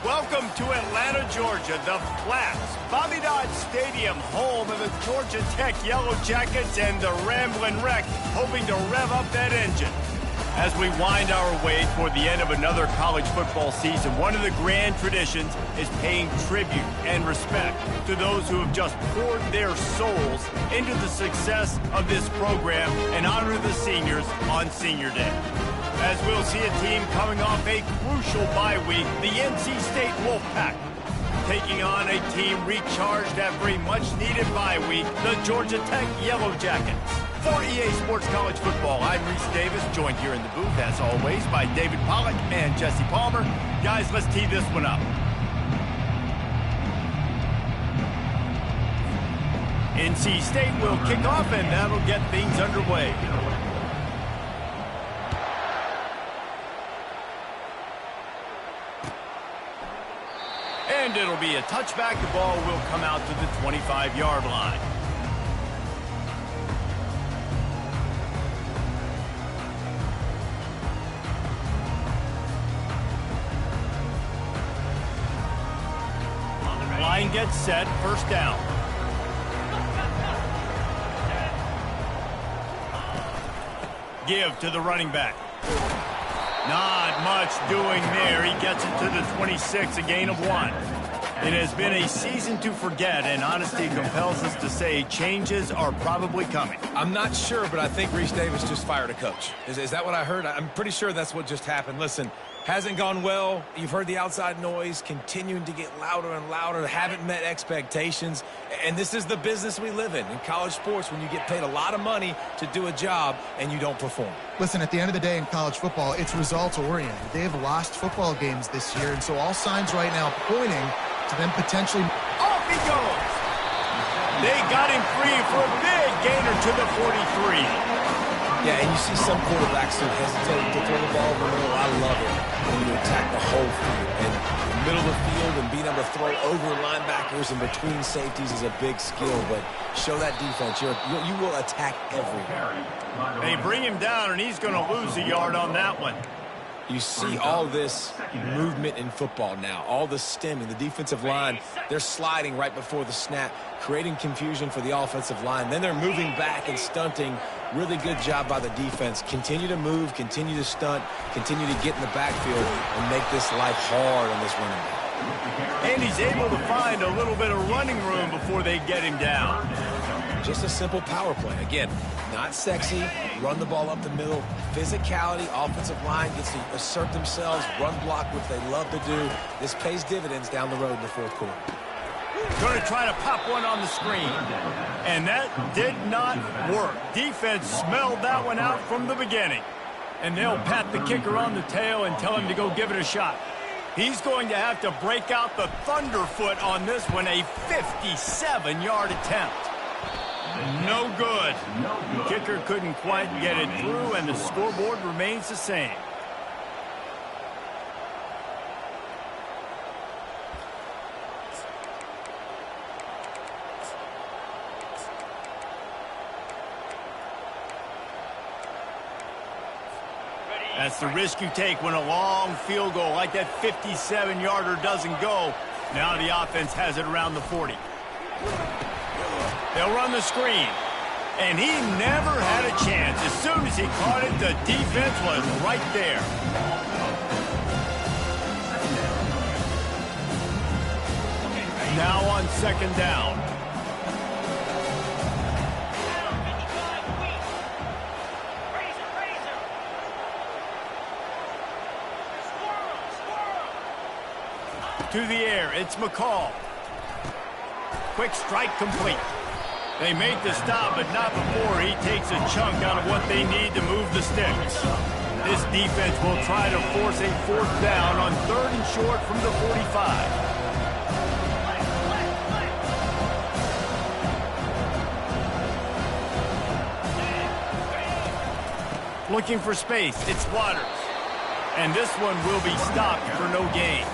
Welcome to Atlanta, Georgia, the Flats, Bobby Dodd Stadium, home of the Georgia Tech Yellow Jackets and the Ramblin' Wreck, hoping to rev up that engine. As we wind our way toward the end of another college football season, one of the grand traditions is paying tribute and respect to those who have just poured their souls into the success of this program and honor the seniors on Senior Day. As we'll see a team coming off a crucial bye week, the NC State Wolfpack, taking on a team recharged after a much-needed bye week, the Georgia Tech Yellow Jackets. For EA Sports College Football, I'm Reese Davis, joined here in the booth, as always, by David Pollack and Jesse Palmer. Guys, let's tee this one up. NC State will kick off, and that'll get things underway. And it'll be a touchback. The ball will come out to the 25-yard line. Line gets set, first down. Give to the running back. Not much doing there. He gets it to the 26, a gain of 1. It has been a season to forget, and honesty compels us to say changes are probably coming. I'm not sure, but I think Reese Davis just fired a coach. Is that what I heard? I'm pretty sure that's what just happened. Listen, hasn't gone well. You've heard the outside noise continuing to get louder and louder. Haven't met expectations. And this is the business we live in college sports, when you get paid a lot of money to do a job and you don't perform. Listen, at the end of the day in college football, it's results-oriented. They have lost football games this year, and so all signs right now pointing to them potentially... Off he goes! They got him free for a big gainer to the 43. Yeah, and you see some quarterbacks who hesitate to throw the ball over the middle. I love it when you attack the whole field. And the middle of the field and being able to throw over linebackers and between safeties is a big skill. But show that defense. You will attack everywhere. They bring him down, and he's going to lose a yard on that one. You see all this movement in football now, all the stemming, the defensive line, they're sliding right before the snap, creating confusion for the offensive line. Then they're moving back and stunting. Really good job by the defense. Continue to move, continue to stunt, continue to get in the backfield and make this life hard on this running back. And he's able to find a little bit of running room before they get him down. Just a simple power play. Again, not sexy, run the ball up the middle, physicality, offensive line gets to assert themselves, run block, which they love to do. This pays dividends down the road in the fourth quarter. Going to try to pop one on the screen. And that did not work. Defense smelled that one out from the beginning. And they'll pat the kicker on the tail and tell him to go give it a shot. He's going to have to break out the thunderfoot on this one, a 57-yard attempt. No good. The kicker couldn't quite get it through, and the scoreboard remains the same. That's the risk you take when a long field goal like that 57-yarder doesn't go. Now the offense has it around the 40. They'll run the screen. And he never had a chance. As soon as he caught it, the defense was right there. Now on second down. To the air, it's McCall. Quick strike complete. They make the stop, but not before he takes a chunk out of what they need to move the sticks. This defense will try to force a fourth down on 3rd and short from the 45. Looking for space, it's Waters. And this one will be stopped for no gain.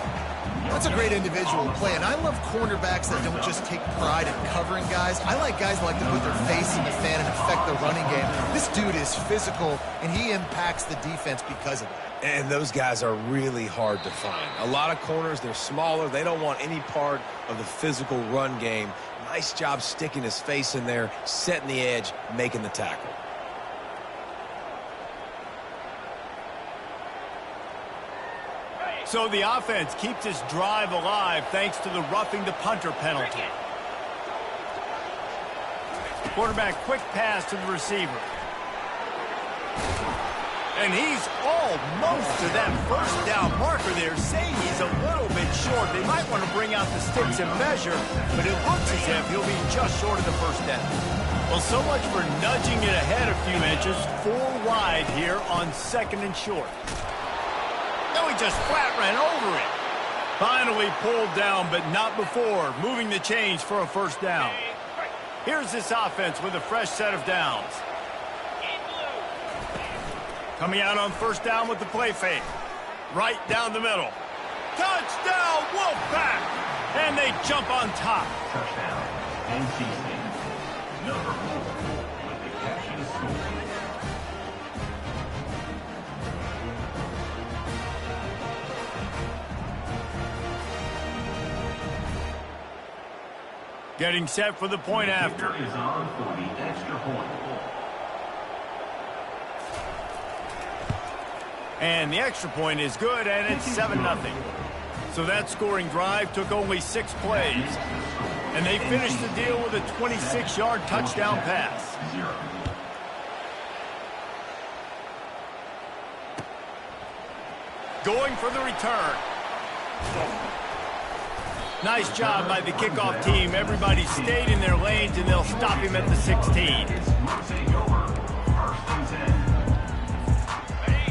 That's a great individual play, and I love cornerbacks that don't just take pride in covering guys. I like guys that like to put their face in the fan and affect the running game. This dude is physical, and he impacts the defense because of that. And those guys are really hard to find. A lot of corners, they're smaller. They don't want any part of the physical run game. Nice job sticking his face in there, setting the edge, making the tackle. So the offense keeps this drive alive thanks to the roughing the punter penalty. Quarterback quick pass to the receiver. And he's almost to that first down marker there, saying he's a little bit short. They might want to bring out the sticks and measure, but it looks as if he'll be just short of the first down. Well, so much for nudging it ahead a few inches. 4 wide here on 2nd and short. No, he just flat ran over it. Finally pulled down, but not before. Moving the chains for a first down. Here's this offense with a fresh set of downs. Coming out on first down with the play fake. Right down the middle. Touchdown, Wolfpack! And they jump on top. Touchdown, NC State. Number 4 with the catch and score. Getting set for the point after. Is on for the extra point. And the extra point is good, and it's 7-0. So that scoring drive took only 6 plays. And they finished the deal with a 26-yard touchdown pass. Going for the return. Nice job by the kickoff team. Everybody stayed in their lanes, and they'll stop him at the 16.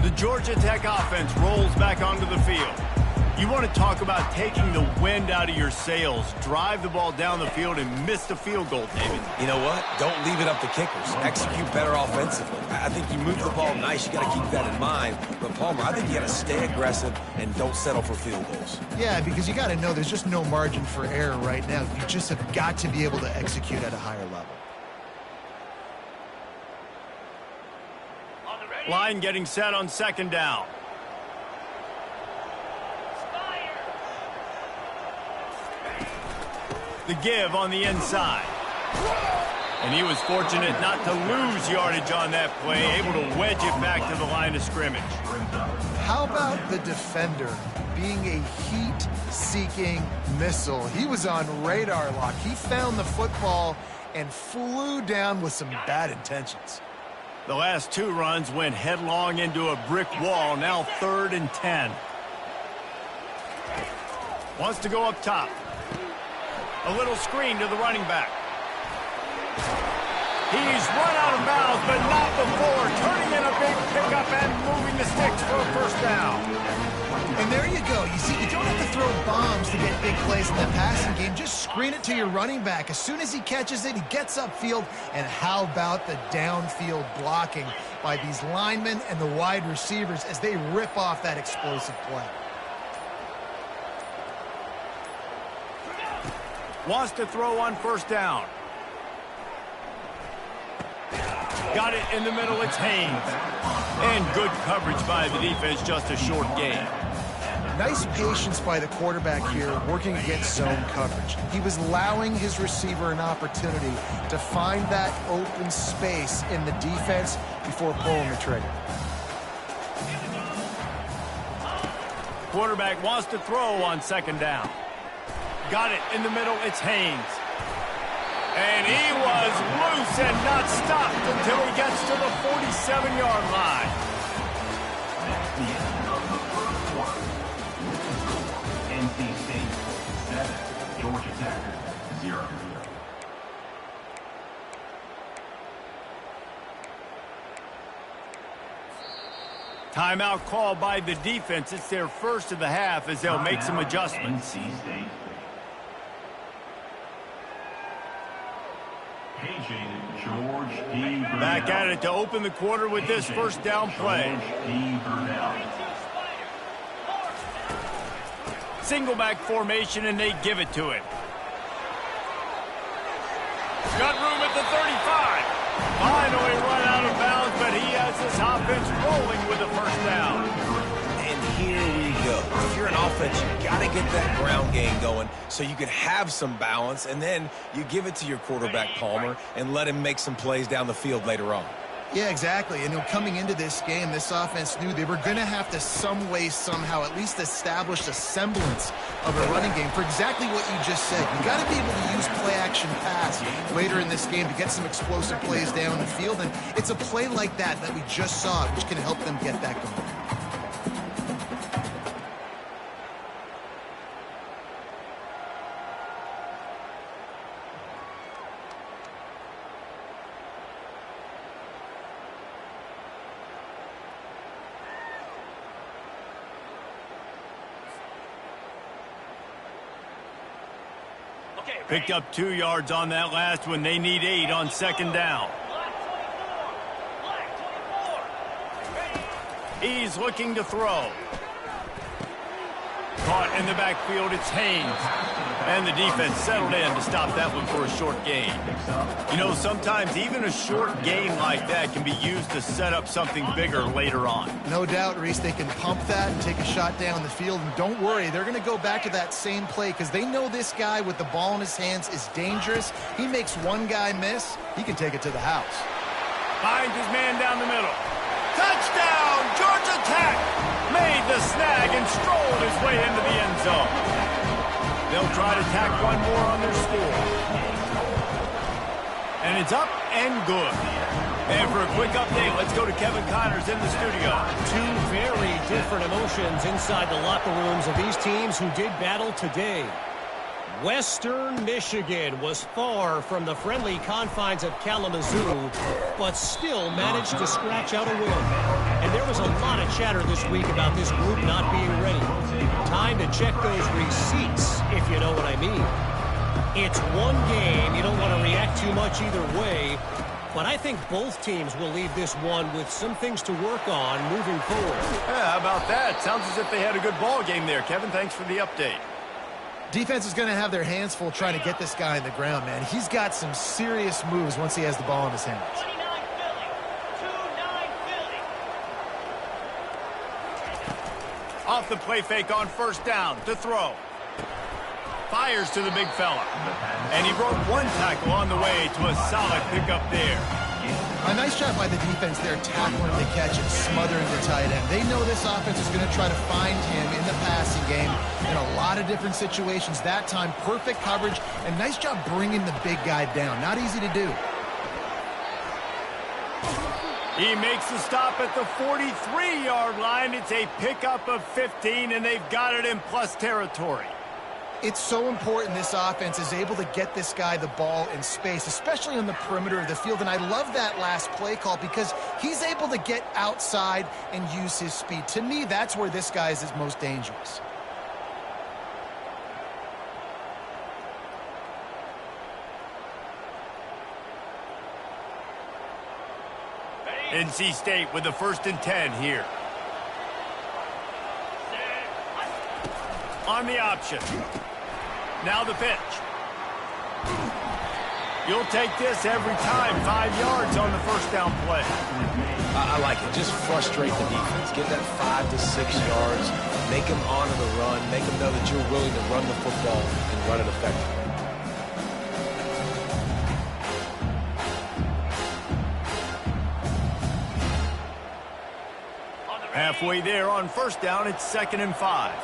The Georgia Tech offense rolls back onto the field. You want to talk about taking the wind out of your sails. Drive the ball down the field and miss the field goal, David. You know what? Don't leave it up to kickers. Execute better offensively. I think you move the ball nice. You got to keep that in mind. But, Palmer, I think you got to stay aggressive and don't settle for field goals. Yeah, because you got to know there's just no margin for error right now. You just have got to be able to execute at a higher level. Line getting set on 2nd down. The give on the inside. And he was fortunate not to lose yardage on that play, able to wedge it back to the line of scrimmage. How about the defender being a heat-seeking missile? He was on radar lock. He found the football and flew down with some bad intentions. The last 2 runs went headlong into a brick wall. Now 3rd and 10. Wants to go up top. A little screen to the running back. He's run out of bounds, but not before. Turning in a big pickup and moving the sticks for a first down. And there you go. You see, you don't have to throw bombs to get big plays in the passing game. Just screen it to your running back. As soon as he catches it, he gets upfield. And how about the downfield blocking by these linemen and the wide receivers as they rip off that explosive play? Wants to throw on first down. Got it in the middle. It's Haynes. And good coverage by the defense, just a short gain. Nice patience by the quarterback here, working against zone coverage. He was allowing his receiver an opportunity to find that open space in the defense before pulling the trigger. Quarterback wants to throw on 2nd down. Got it in the middle. It's Haynes. And he was loose and not stopped until he gets to the 47-yard line. That's the end of the first quarter. NC State 7, Georgia Tech 0. Timeout called by the defense. It's their first of the half as they'll make some adjustments. NC State. Back at it to open the quarter with this first down play. Single back formation, and they give it to him. Got room at the 35. Finally run out of bounds, but he has this offense rolling with a first down. And here we go. If you're an offense, you got to get that ground game going so you can have some balance, and then you give it to your quarterback, Palmer, and let him make some plays down the field later on. Yeah, exactly. And coming into this game, this offense knew they were going to have to some way, somehow, at least establish a semblance of a running game for exactly what you just said. You got to be able to use play-action pass later in this game to get some explosive plays down the field. And it's a play like that we just saw, which can help them get that going. Picked up 2 yards on that last one. They need 8 on second down. He's looking to throw. Caught in the backfield, it's Haynes. And the defense settled in to stop that one for a short gain. You know, sometimes even a short gain like that can be used to set up something bigger later on. No doubt, Reese, they can pump that and take a shot down the field. And don't worry, they're going to go back to that same play because they know this guy with the ball in his hands is dangerous. He makes one guy miss, he can take it to the house. Finds his man down the middle. Touchdown, Georgia Tech! Made the snag and strolled his way into the end zone. They'll try to tack one more on their score. And it's up and good. And for a quick update, let's go to Kevin Connors in the studio. Two very different emotions inside the locker rooms of these teams who did battle today. Western Michigan was far from the friendly confines of Kalamazoo, but still managed to scratch out a win. And there was a lot of chatter this week about this group not being ready. Time to check those receipts, if you know what I mean. It's one game. You don't want to react too much either way. But I think both teams will leave this one with some things to work on moving forward. Yeah, how about that? Sounds as if they had a good ball game there. Kevin, thanks for the update. Defense is going to have their hands full trying to get this guy in the ground, man. He's got some serious moves once he has the ball in his hands. Off the play fake on first down to throw. Fires to the big fella. And he broke one tackle on the way to a solid pickup there. A nice job by the defense there, tackling the catch and smothering the tight end. They know this offense is going to try to find him in the passing game in a lot of different situations. That time, perfect coverage, and nice job bringing the big guy down. Not easy to do. He makes the stop at the 43-yard line. It's a pickup of 15, and they've got it in plus territory. It's so important this offense is able to get this guy the ball in space, especially on the perimeter of the field. And I love that last play call because he's able to get outside and use his speed. To me, that's where this guy is his most dangerous. NC State with the 1st and 10 here. On the option. Now the pitch. You'll take this every time. 5 yards on the first down play. I like it. Just frustrate the defense. Get that 5 to 6 yards. Make them honor the run. Make them know that you're willing to run the football and run it effectively. Halfway there on first down, it's 2nd and 5.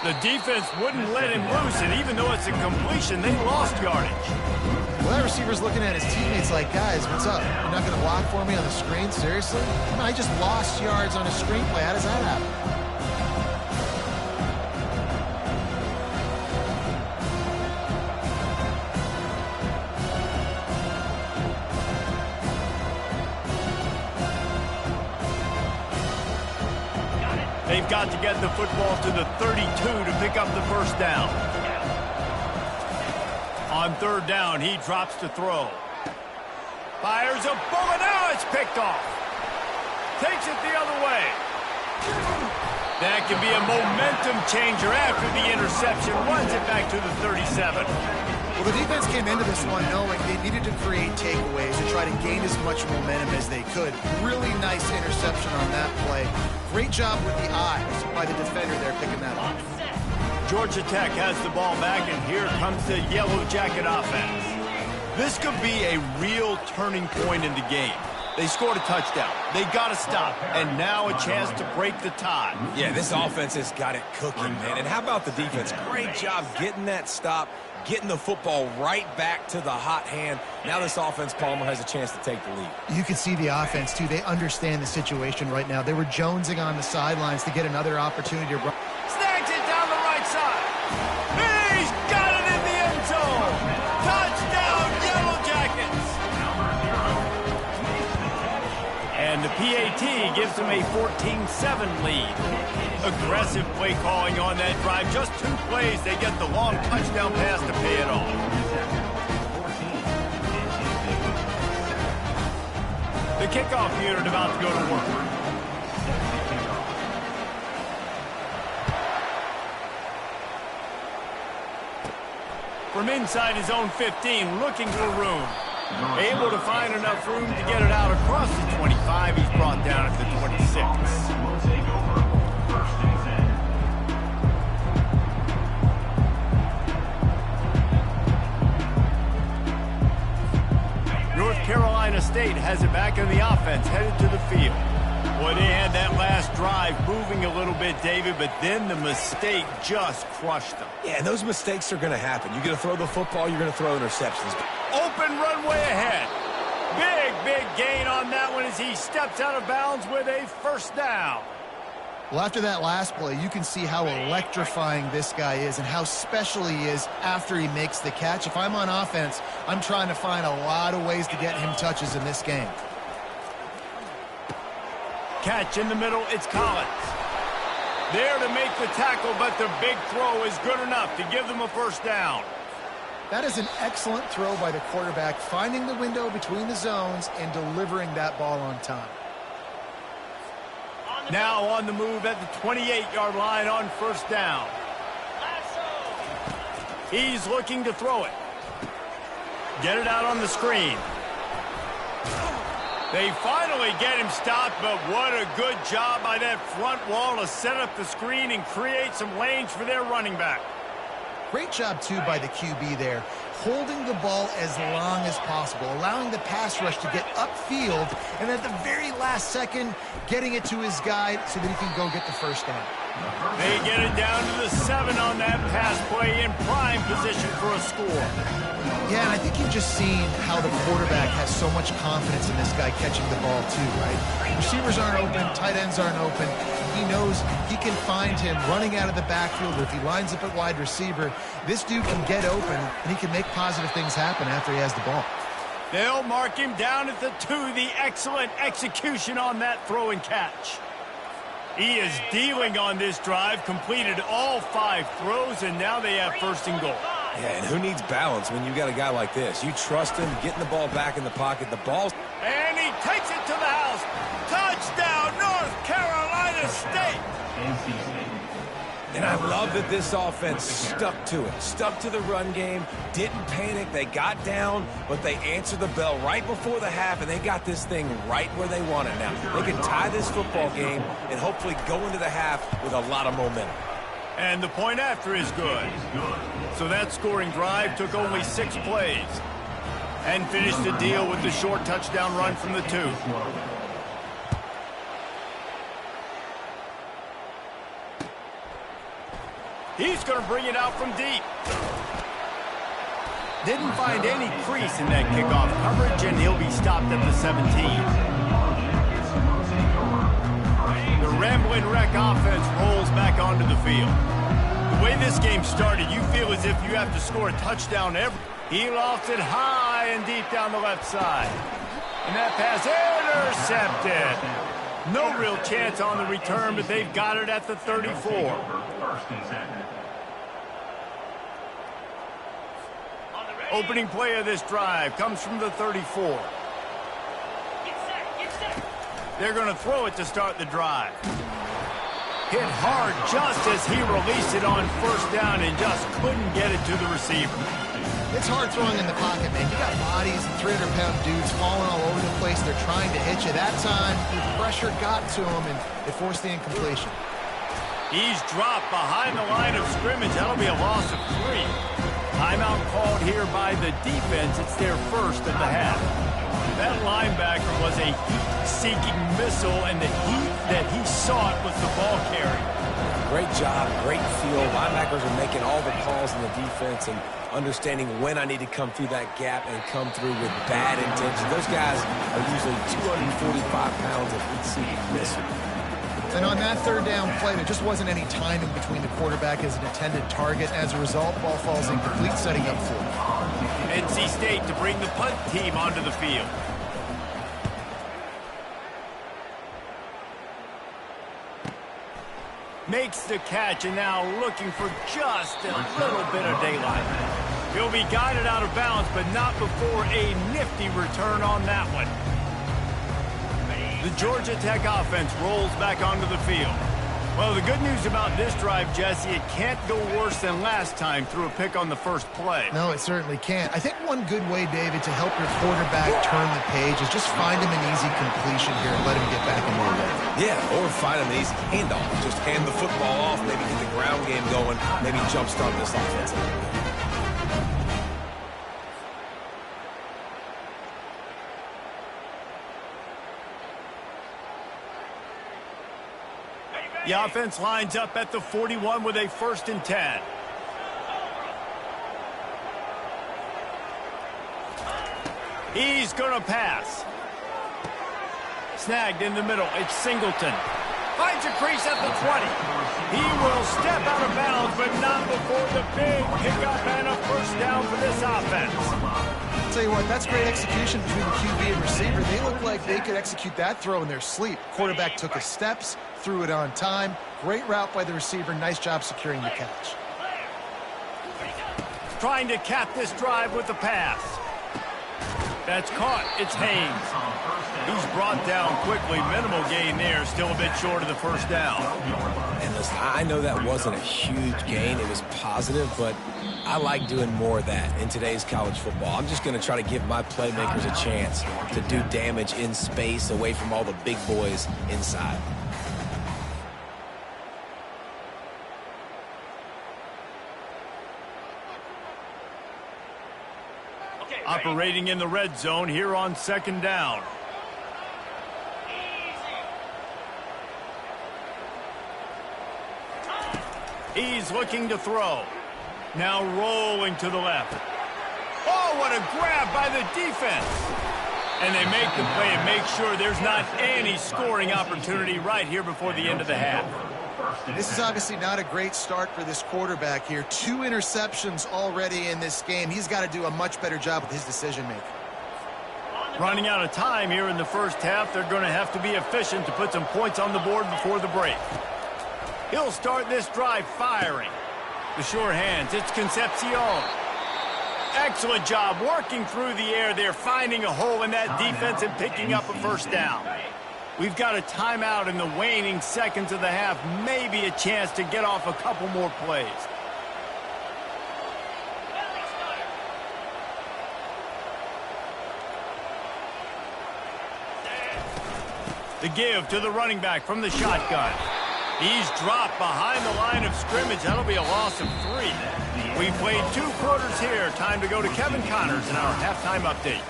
The defense wouldn't let him loose, and even though it's a completion, they lost yardage. Well, that receiver's looking at his teammates like, guys, what's up? You're not going to block for me on the screen? Seriously? Come on, I just lost yards on a screenplay. How does that happen? They've got to get the football to the 32 to pick up the first down. On third down, he drops to throw. Fires a bullet. Now it's picked off. Takes it the other way. That can be a momentum changer after the interception. Runs it back to the 37. Well, the defense came into this one knowing they needed to create takeaways to try to gain as much momentum as they could. Really nice interception on that play. Great job with the eyes by the defender there picking that up. Georgia Tech has the ball back, and here comes the Yellow Jacket offense. This could be a real turning point in the game. They scored a touchdown. They got to stop. And now a chance to break the tie. Yeah, this offense has got it cooking, man. And how about the defense? Great job getting that stop, getting the football right back to the hot hand. Now this offense, Palmer, has a chance to take the lead. You can see the offense, too. They understand the situation right now. They were jonesing on the sidelines to get another opportunity to run. Snags it down the right side. He's got it in the end zone. Touchdown, Yellow Jackets. And the PAT gives them a 14-7 lead. Aggressive play calling on that drive. Just 2 plays, they get the long touchdown pass to pay it off. The kickoff unit about to go to work. From inside his own 15, looking for room. Able to find enough room to get it out across the 25. He's brought down at the 26. North Carolina State has it back in the offense, headed to the field. Boy, they had that last drive moving a little bit, David, but then the mistake just crushed them. Yeah, and those mistakes are going to happen. You're going to throw the football, you're going to throw interceptions. Open runway ahead. Big gain on that one as he steps out of bounds with a first down. Well, after that last play, you can see how electrifying this guy is and how special he is after he makes the catch. If I'm on offense, I'm trying to find a lot of ways to get him touches in this game. Catch in the middle, it's Collins. There to make the tackle, but the big throw is good enough to give them a first down. That is an excellent throw by the quarterback, finding the window between the zones and delivering that ball on time. Now on the move at the 28-yard line on first down. He's looking to throw it. Get it out on the screen. They finally get him stopped, but what a good job by that front wall to set up the screen and create some lanes for their running back. Great job, too, by the QB there, holding the ball as long as possible, allowing the pass rush to get upfield, and at the very last second, getting it to his guy so that he can go get the first down. They get it down to the 7 on that pass play in prime position for a score. Yeah, and I think you've just seen how the quarterback has so much confidence in this guy catching the ball too, right? Receivers aren't open, tight ends aren't open. He knows he can find him running out of the backfield. If he lines up at wide receiver, this dude can get open, and he can make positive things happen after he has the ball. They'll mark him down at the 2, the excellent execution on that throw and catch. He is dealing on this drive, completed all 5 throws, and now they have first and goal. Yeah, and who needs balance when you got a guy like this? You trust him, getting the ball back in the pocket, the ball's... And he takes it to the house. Touchdown, North Carolina State. And I love that this offense stuck to it, stuck to the run game, didn't panic. They got down, but they answered the bell right before the half, and they got this thing right where they want it now. They can tie this football game and hopefully go into the half with a lot of momentum. And the point after is good. So that scoring drive took only 6 plays and finished the deal with the short touchdown run from the 2. He's going to bring it out from deep. Didn't find any crease in that kickoff coverage, and he'll be stopped at the 17. The Ramblin' Wreck offense rolls back onto the field. The way this game started, you feel as if you have to score a touchdown every. He lofts it high and deep down the left side. And that pass intercepted. No real chance on the return, but they've got it at the 34. First and 10. Opening play of this drive comes from the 34. They're going to throw it to start the drive. Hit hard just as he released it on first down and just couldn't get it to the receiver. It's hard throwing in the pocket, man. You got bodies and 300-pound dudes falling all over the place. They're trying to hit you. That time, the pressure got to him, and it forced the incompletion. He's dropped behind the line of scrimmage. That'll be a loss of 3. Timeout called here by the defense. It's their first of the half. That linebacker was a heat-seeking missile, and the heat that he sought was the ball carry. Great job, great feel. Linebackers are making all the calls in the defense and understanding when I need to come through that gap and come through with bad intention. Those guys are usually 245 pounds of heat-seeking missile. And on that third down play, there just wasn't any timing between the quarterback and his intended target. As a result, ball falls incomplete, setting up for NC State to bring the punt team onto the field. Makes the catch and now looking for just a little bit of daylight. He'll be guided out of bounds, but not before a nifty return on that one. The Georgia Tech offense rolls back onto the field. Well, the good news about this drive, Jesse, it can't go worse than last time through a pick on the first play. No, it certainly can't. I think one good way, David, to help your quarterback turn the page is just find him an easy completion here and let him get back into the rhythm. Yeah, or find him an easy handoff. Just hand the football off, maybe get the ground game going, maybe jumpstart this offense a little bit. The offense lines up at the 41 with a 1st and 10. He's going to pass. Snagged in the middle. It's Singleton. Finds a crease at the 20. He will step out of bounds, but not before the big pickup and a first down for this offense. Tell you what, that's great execution between the QB and receiver. They look like they could execute that throw in their sleep. Quarterback took his steps, threw it on time. Great route by the receiver. Nice job securing the catch. Trying to cap this drive with the pass. That's caught. It's Haynes. He's brought down quickly. Minimal gain there. Still a bit short of the first down. And listen, I know that wasn't a huge gain. It was positive, but I like doing more of that in today's college football. I'm just going to try to give my playmakers a chance to do damage in space away from all the big boys inside. Operating in the red zone here on 2nd down. He's looking to throw. Now rolling to the left. Oh, what a grab by the defense. And they make the play and make sure there's not any scoring opportunity right here before the end of the half. This is obviously not a great start for this quarterback here. 2 interceptions already in this game. He's got to do a much better job with his decision-making. Running out of time here in the first half. They're going to have to be efficient to put some points on the board before the break. He'll start this drive firing. The sure hands. It's Concepcion. Excellent job working through the air there, finding a hole in that defense and picking up a first down. We've got a timeout in the waning seconds of the half. Maybe a chance to get off a couple more plays. The give to the running back from the shotgun. He's dropped behind the line of scrimmage. That'll be a loss of 3. We played 2 quarters here. Time to go to Kevin Connors in our halftime update.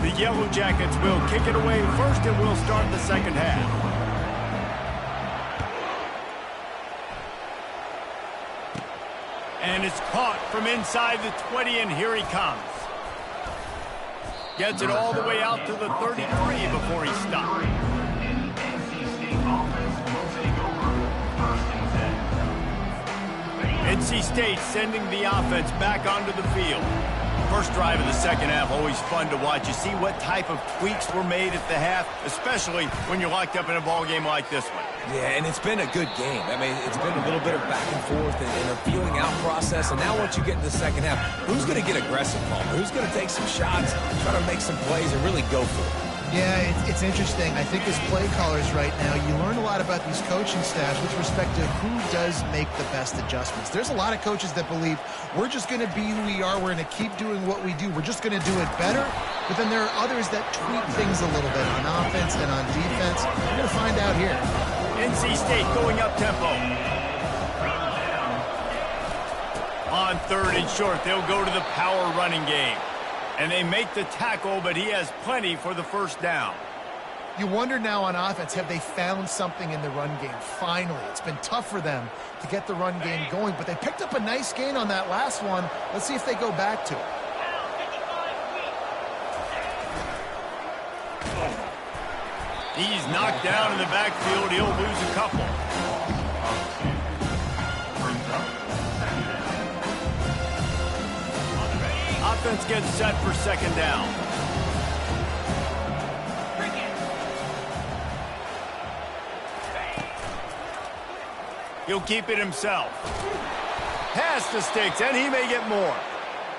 The Yellow Jackets will kick it away first, and we'll start the second half. And it's caught from inside the 20, and here he comes. Gets it all the way out to the 33 before he stopped. NC State sending the offense back onto the field. First drive of the second half, always fun to watch. You see what type of tweaks were made at the half, especially when you're locked up in a ball game like this one. Yeah, and it's been a good game. I mean, it's been a little bit of back and forth and a feeling out process. And now once you get in the second half, who's going to get aggressive, Palmer? Who's going to take some shots, try to make some plays, and really go for it? Yeah, it's interesting. I think as play callers right now, you learn a lot about these coaching staffs with respect to who does make the best adjustments. There's a lot of coaches that believe we're just going to be who we are. We're going to keep doing what we do. We're just going to do it better. But then there are others that tweak things a little bit on offense and on defense. We're going to find out here. NC State going up tempo. On third and short, they'll go to the power running game. And they make the tackle, but he has plenty for the first down. You wonder now on offense, have they found something in the run game? Finally, it's been tough for them to get the run game going, but they picked up a nice gain on that last one. Let's see if they go back to it. He's knocked down in the backfield. He'll lose a couple. Offense gets set for second down. He'll keep it himself. Pass the sticks, and he may get more.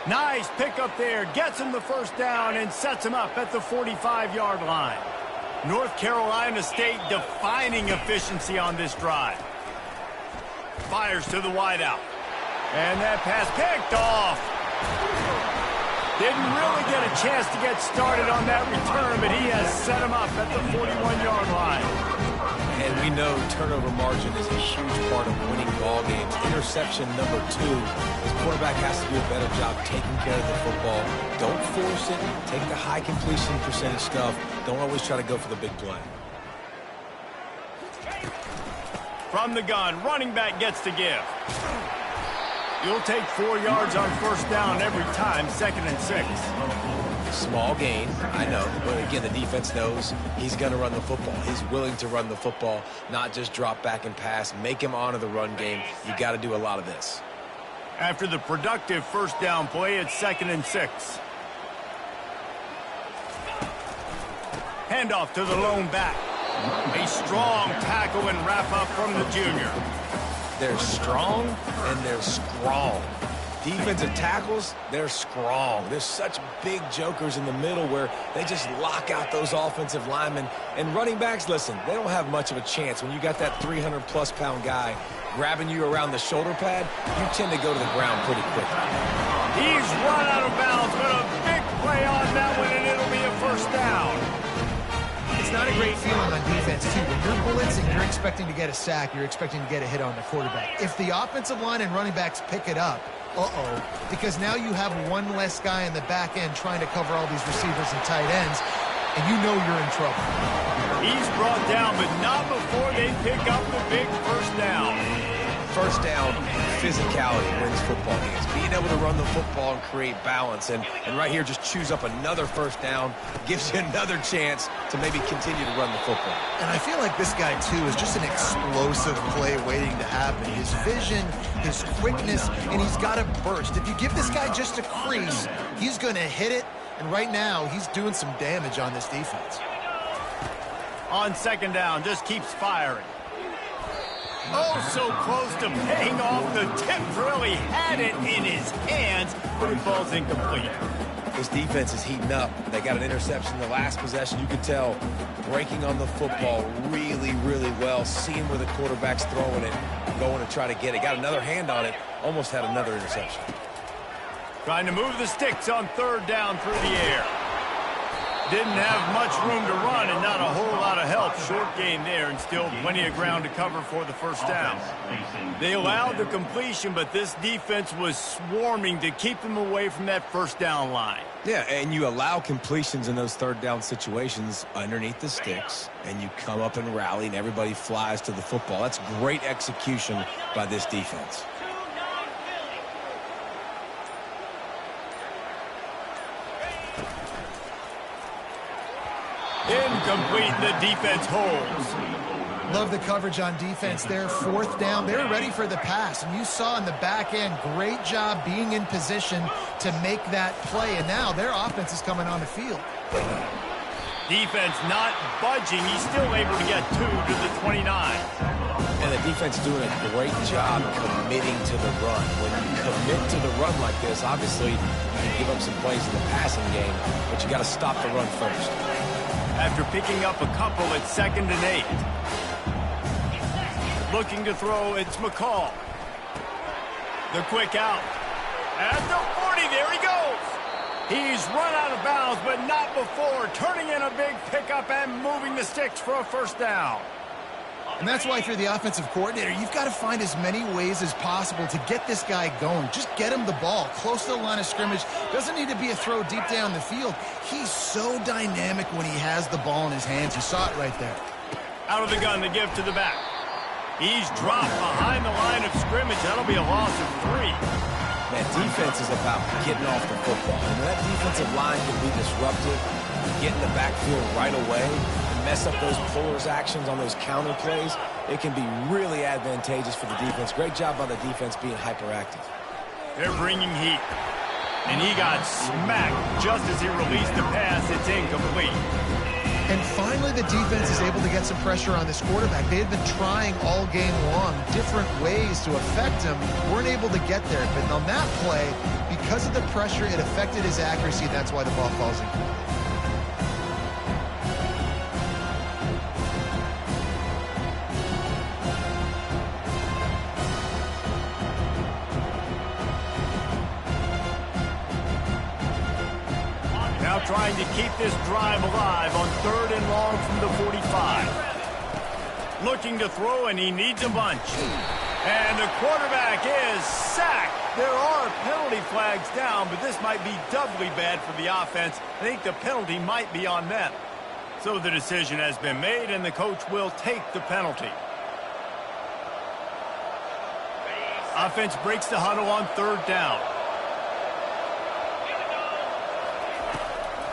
Nice pickup there. Gets him the first down and sets him up at the 45-yard line. North Carolina State defining efficiency on this drive. Fires to the wideout. And that pass picked off. Didn't really get a chance to get started on that return, but he has set him up at the 41-yard line. And we know turnover margin is a huge part of winning ball games. Interception number 2. His quarterback has to do a better job taking care of the football. Don't force it. Take the high completion percentage stuff. Don't always try to go for the big play. From the gun, running back gets to give. You'll take 4 yards on first down every time, 2nd and 6. Small gain, I know, but again, the defense knows he's going to run the football. He's willing to run the football, not just drop back and pass, make him honor the run game. You got to do a lot of this. After the productive first down play, it's 2nd and 6. Handoff to the lone back. A strong tackle and wrap up from the junior. They're strong and they're strong. Defensive tackles, they're strong. There's such big jokers in the middle where they just lock out those offensive linemen. And running backs, listen, they don't have much of a chance. When you got that 300-plus pound guy grabbing you around the shoulder pad, you tend to go to the ground pretty quickly. He's run out of bounds, but a big play on that one, and it'll be a first down. It's not a great feeling on defense, too. When you're blitzing, you're expecting to get a sack. You're expecting to get a hit on the quarterback. If the offensive line and running backs pick it up, because now you have one less guy in the back end trying to cover all these receivers and tight ends, and you know you're in trouble. He's brought down, but not before they pick up the big first down. First down, physicality wins football games. Being able to run the football and create balance. And right here, just choose up another first down, gives you another chance to maybe continue to run the football. And I feel like this guy, too, is just an explosive play waiting to happen. His vision, his quickness, and he's got a burst. If you give this guy just a crease, he's going to hit it. And right now, he's doing some damage on this defense. On second down, just keeps firing. Oh, so close to paying off. The tip really had it in his hands, but it falls incomplete. This defense is heating up. They got an interception the last possession. You could tell breaking on the football really, really well, seeing where the quarterback's throwing it, going to try to get it. Got another hand on it, almost had another interception. Trying to move the sticks on third down through the air. Didn't have much room to run and not a whole lot of help. Short gain there and still plenty of ground to cover for the first down. They allowed the completion, but this defense was swarming to keep them away from that first down line. Yeah, and you allow completions in those third down situations underneath the sticks, and you come up and rally, and everybody flies to the football. That's great execution by this defense. Incomplete, the defense holds. Love the coverage on defense there. Fourth down. They were ready for the pass. And you saw in the back end, great job being in position to make that play. And now their offense is coming on the field. Defense not budging. He's still able to get 2 to the 29. And the defense doing a great job committing to the run. When you commit to the run like this, obviously you can give up some plays in the passing game, but you got to stop the run first. After picking up a couple at 2nd and 8. Looking to throw, it's McCall. The quick out. At the 40, there he goes. He's run out of bounds, but not before turning in a big pickup and moving the sticks for a first down. And that's why if you're the offensive coordinator, you've got to find as many ways as possible to get this guy going. Just get him the ball close to the line of scrimmage. Doesn't need to be a throw deep down the field. He's so dynamic when he has the ball in his hands. You saw it right there. Out of the gun, the give to the back. He's dropped behind the line of scrimmage. That'll be a loss of 3. Man, defense is about getting off the football. And that defensive line can be disruptive, get in the backfield right away, and mess up those pullers actions on those counter plays. It can be really advantageous for the defense. Great job by the defense being hyperactive. They're bringing heat. And he got smacked just as he released the pass. It's incomplete. And finally, the defense is able to get some pressure on this quarterback. They had been trying all game long different ways to affect him. Weren't able to get there. But on that play, because of the pressure, it affected his accuracy. That's why the ball falls incomplete. Trying to keep this drive alive on 3rd and long from the 45. Looking to throw, and he needs a bunch. And the quarterback is sacked. There are penalty flags down, but this might be doubly bad for the offense. I think the penalty might be on them. So the decision has been made, and the coach will take the penalty. Offense breaks the huddle on 3rd down.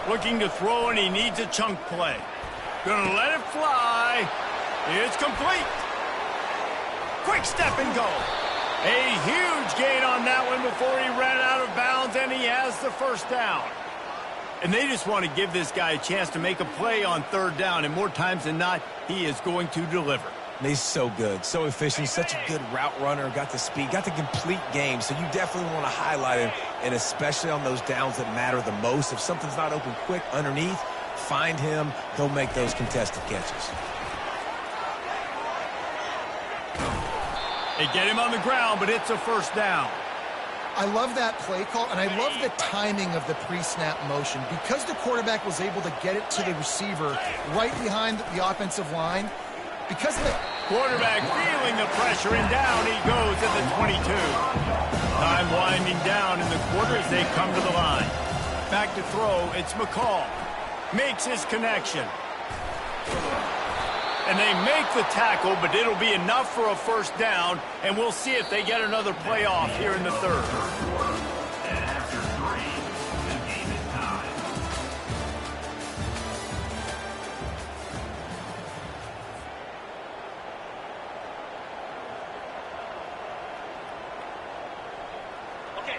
Looking to throw, and he needs a chunk play. Gonna let it fly. It's complete. Quick step and go. A huge gain on that one before he ran out of bounds, and he has the first down. And they just want to give this guy a chance to make a play on 3rd down, and more times than not, he is going to deliver. He's so good, so efficient, such a good route runner, got the speed, got the complete game, so you definitely want to highlight him, and especially on those downs that matter the most. If something's not open quick underneath, find him, he'll make those contested catches. They get him on the ground, but it's a first down. I love that play call, and I love the timing of the pre-snap motion. Because the quarterback was able to get it to the receiver right behind the offensive line, because of the quarterback feeling the pressure, and down he goes at the 22. Time winding down in the quarter as they come to the line. Back to throw, it's McCall. Makes his connection. And they make the tackle, but it'll be enough for a first down, and we'll see if they get another play off here in the 3rd. And after 3, the game is tied.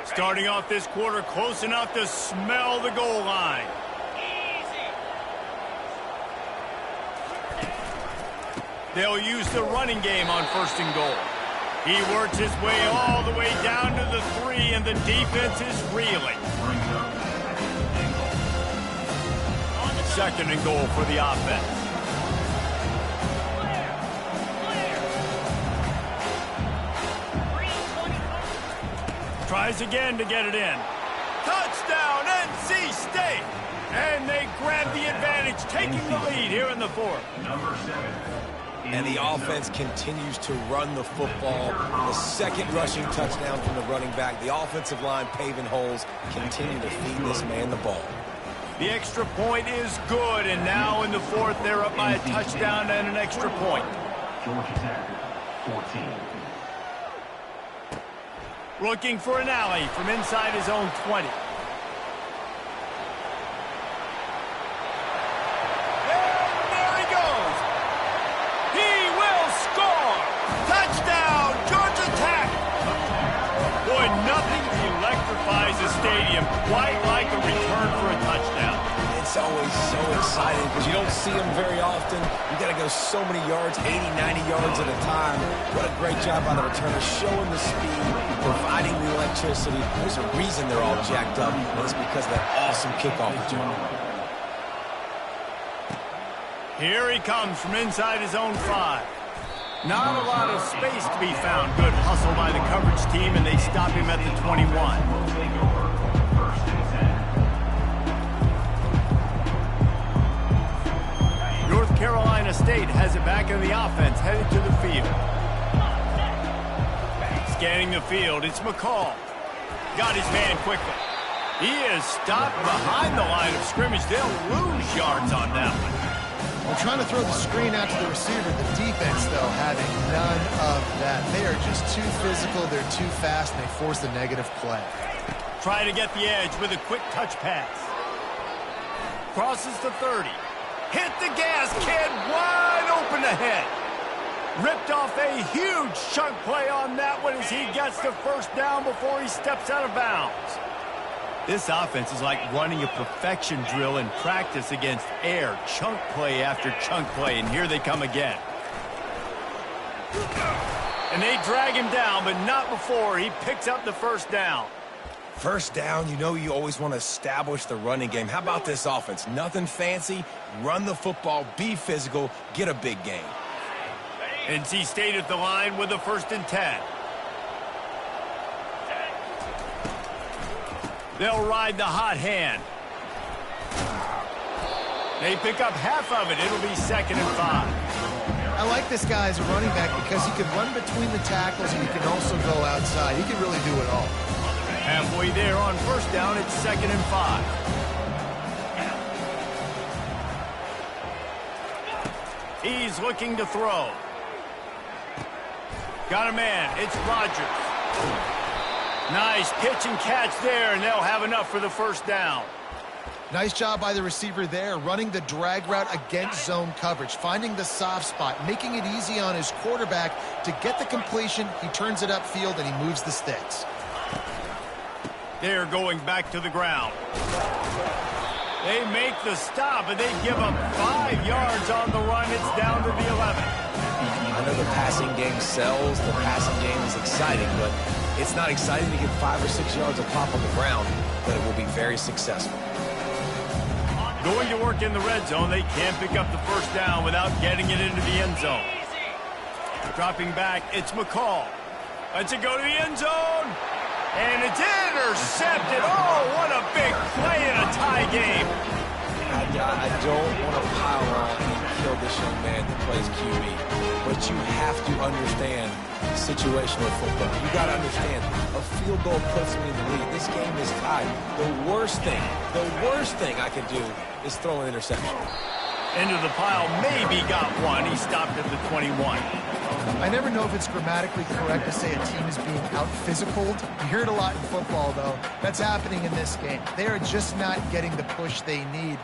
Starting off this quarter close enough to smell the goal line. They'll use the running game on 1st and goal. He works his way all the way down to the 3, and the defense is reeling. 2nd and goal for the offense. Tries again to get it in. Touchdown, NC State! And they grab the advantage, taking the lead here in the 4th. Number 7. And the offense continues to run the football. The 2nd rushing touchdown from the running back. The offensive line paving holes, continue to feed this man the ball. The extra point is good, and now in the 4th, they're up by a touchdown and an extra point. Georgia Tech, 14. Looking for an alley from inside his own 20. And there he goes. He will him quite like a return for a touchdown. It's always so exciting because you don't see them very often. You got to go so many yards, 80, 90 yards at a time. What a great job by the returner, showing the speed, providing the electricity. There's a reason they're all jacked up, and it's because of that awesome kickoff return. Here he comes from inside his own 5. Not a lot of space to be found. Good hustle by the coverage team, and they stop him at the 21. North Carolina State has it back in the offense, headed to the field. Scanning the field, it's McCall. Got his man quickly. He is stopped behind the line of scrimmage. They'll lose yards on that one. Well, trying to throw the screen out to the receiver. The defense, though, having none of that. They are just too physical, they're too fast, and they force the negative play. Trying to get the edge with a quick touch pass. Crosses the 30. Hit the gas, kid, wide open ahead. Ripped off a huge chunk play on that one as he gets the first down before he steps out of bounds. This offense is like running a perfection drill in practice against air. Chunk play after chunk play, and here they come again. And they drag him down, but not before he picks up the first down. First down, you know you always want to establish the running game. How about this offense? Nothing fancy. Run the football, be physical, get a big gain. NC State at the line with a 1st and 10. They'll ride the hot hand. They pick up half of it. It'll be 2nd and 5. I like this guy as a running back because he can run between the tackles and he can also go outside. He can really do it all. Halfway there on 1st down, it's 2nd and 5. He's looking to throw. Got a man. It's Rodgers. Nice pitch and catch there, and they'll have enough for the 1st down. Nice job by the receiver there, running the drag route against zone coverage, finding the soft spot, making it easy on his quarterback to get the completion. He turns it upfield, and he moves the sticks. They're going back to the ground. They make the stop, and they give up 5 yards on the run. It's down to the 11. I know the passing game sells, the passing game is exciting, but it's not exciting to get 5 or 6 yards of pop on the ground, but it will be very successful. Going to work in the red zone, they can't pick up the 1st down without getting it into the end zone. Dropping back, it's McCall. Lets it go to the end zone. And it's intercepted. Oh, what a big play in a tie game. I don't want to pile on and kill this young man that plays QB, but you have to understand situational football. You got to understand, a field goal puts me in the lead. This game is tied. The worst thing I can do is throw an interception. Into the pile, maybe got one. He stopped at the 21. I never know if it's grammatically correct to say a team is being out-physicaled. You hear it a lot in football, though. That's happening in this game. They are just not getting the push they need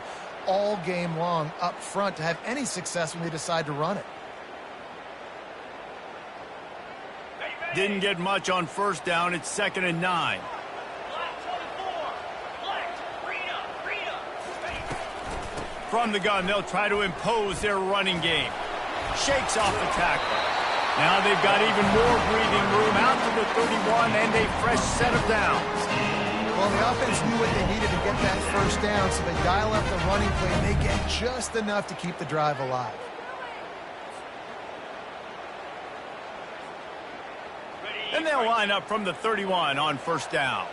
all game long up front to have any success when they decide to run it. Didn't get much on 1st down. It's 2nd and 9. From the gun, they'll try to impose their running game. Shakes off the tackle. Now they've got even more breathing room out to the 31 and a fresh set of downs. Well, the offense knew what they needed to get that 1st down, so they dial up the running play, and they get just enough to keep the drive alive. And they'll line up from the 31 on 1st down.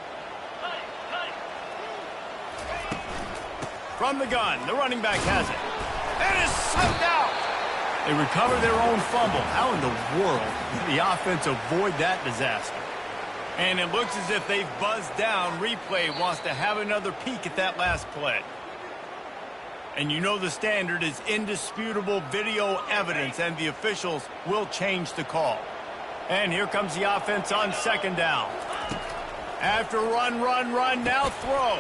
From the gun, the running back has it. And is slipped out. They recover their own fumble. How in the world did the offense avoid that disaster? And it looks as if they've buzzed down. Replay wants to have another peek at that last play. And you know the standard is indisputable video evidence, and the officials will change the call. And here comes the offense on 2nd down. After run, now throw.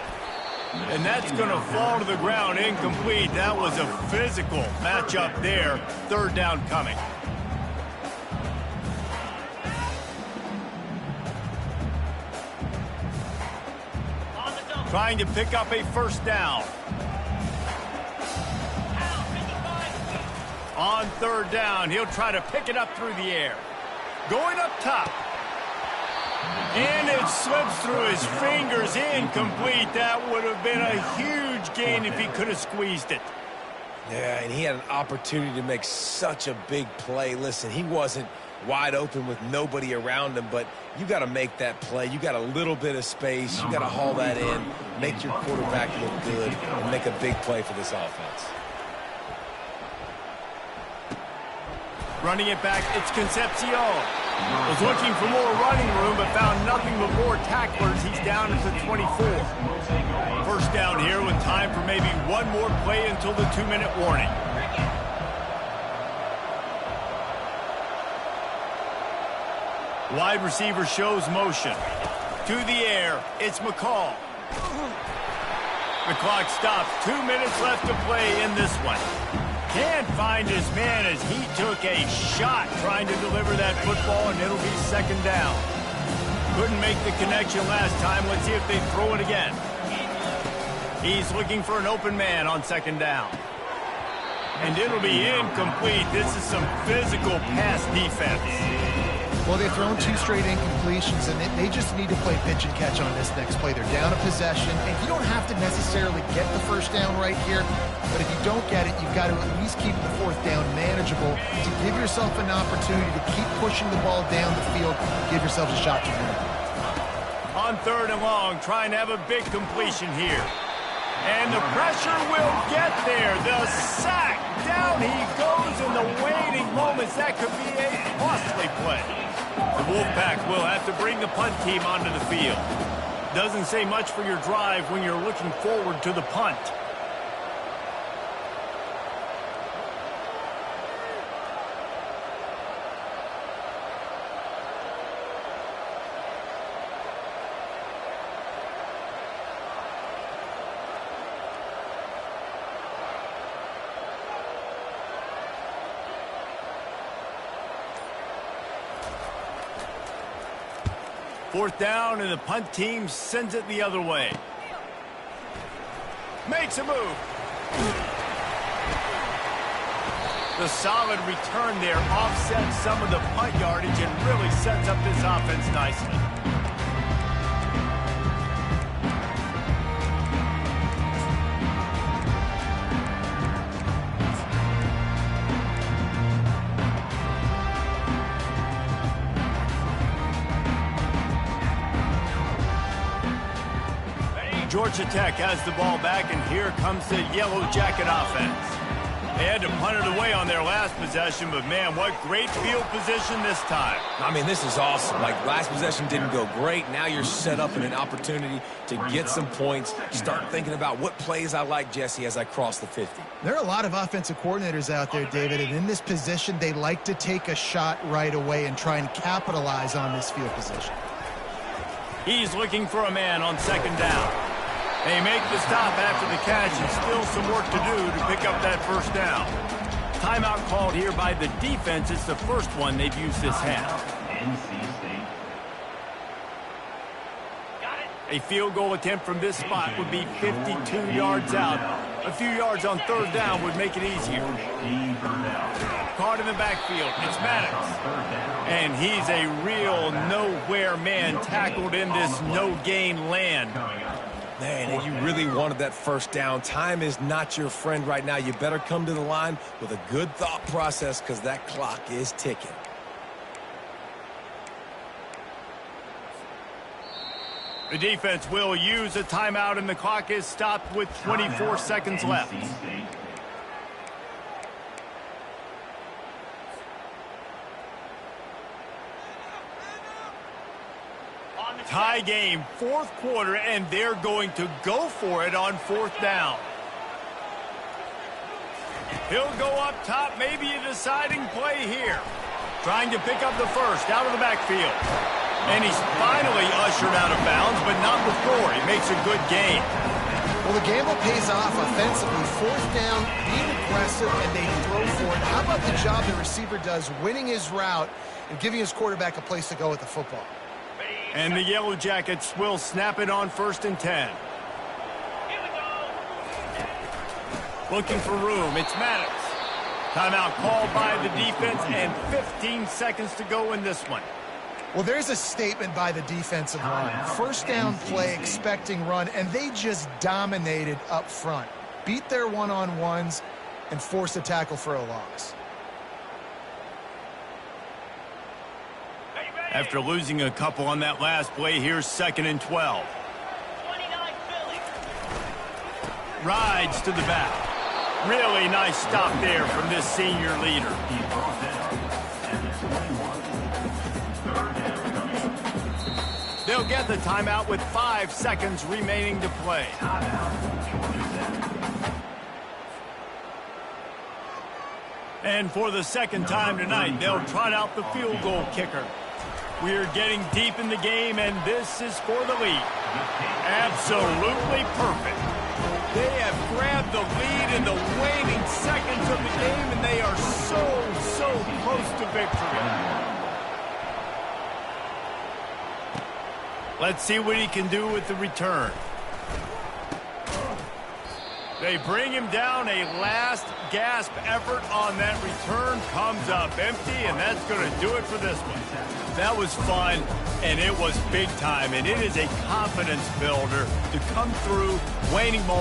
And that's going to fall to the ground incomplete. That was a physical matchup there. 3rd down coming. trying to pick up a first down. On third down, he'll try to pick it up through the air. Going up top. And it slips through his fingers, incomplete. That would have been a huge gain if he could have squeezed it. Yeah, and he had an opportunity to make such a big play. Listen, he wasn't wide open with nobody around him, but you got to make that play. You got a little bit of space. You got to haul that in, make your quarterback look good, and make a big play for this offense. Running it back, it's Concepcion. Was looking for more running room, but found nothing but more tacklers. He's down at the 24. First down here with time for maybe one more play until the 2-minute warning. Wide receiver shows motion. To the air, it's McCall. The clock stops. 2 minutes left to play in this one. Can't find his man as he took a shot trying to deliver that football, and it'll be second down. Couldn't make the connection last time. Let's see if they throw it again. He's looking for an open man on second down. And it'll be incomplete. This is some physical pass defense. Well, they've thrown 2 straight incompletions, and they just need to play pitch and catch on this next play. They're down a possession, and you don't have to necessarily get the first down right here, but if you don't get it, you've got to at least keep the fourth down manageable to give yourself an opportunity to keep pushing the ball down the field, give yourselves a shot to win. On third and long, trying to have a big completion here. And the pressure will get there. The sack. Down he goes in the waning moments. That could be a costly play. The Wolfpack will have to bring the punt team onto the field. Doesn't say much for your drive when you're looking forward to the punt. Fourth down, and the punt team sends it the other way. Makes a move. The solid return there offsets some of the punt yardage and really sets up this offense nicely. Georgia Tech has the ball back, and here comes the Yellow Jacket offense. They had to punt it away on their last possession, but man, what great field position this time. I mean, this is awesome. Like, last possession didn't go great. Now you're set up in an opportunity to get some points. Start thinking about what plays I like, Jesse, as I cross the 50. There are a lot of offensive coordinators out there, David, and in this position, they like to take a shot right away and try and capitalize on this field position. He's looking for a man on second down. They make the stop after the catch, and still some work to do to pick up that first down. Timeout called here by the defense. It's the first one they've used this half. A field goal attempt from this spot would be 52 yards out. A few yards on third down would make it easier. Caught in the backfield, it's Maddox. And he's a real nowhere man, tackled in this no-gain land. Man, and you really wanted that first down. Time is not your friend right now. You better come to the line with a good thought process because that clock is ticking. The defense will use a timeout, and the clock is stopped with 24 seconds left. Tie game, fourth quarter, and they're going to go for it on fourth down. He'll go up top, maybe a deciding play here. Trying to pick up the first out of the backfield. And he's finally ushered out of bounds, but not before. He makes a good gain. Well, the gamble pays off offensively. Fourth down, being aggressive, and they throw for it. How about the job the receiver does winning his route and giving his quarterback a place to go with the football? And the Yellow Jackets will snap it on 1st and 10. looking for room. It's Maddox. Timeout called by the defense, and 15 seconds to go in this one. Well, there's a statement by the defensive line. First down play, expecting run, and they just dominated up front. Beat their one-on-ones and force a tackle for a loss. After losing a couple on that last play, here's 2nd and 12. Rides to the back. Really nice stop there from this senior leader. They'll get the timeout with 5 seconds remaining to play. And for the second time tonight, they'll trot out the field goal kicker. We're getting deep in the game, and this is for the lead. Absolutely perfect. They have grabbed the lead in the waning seconds of the game, and they are so close to victory. Let's see what he can do with the return. They bring him down. A last gasp effort on that return comes up empty, and that's going to do it for this one. That was fun, and it was big time, and it is a confidence builder to come through waning moments.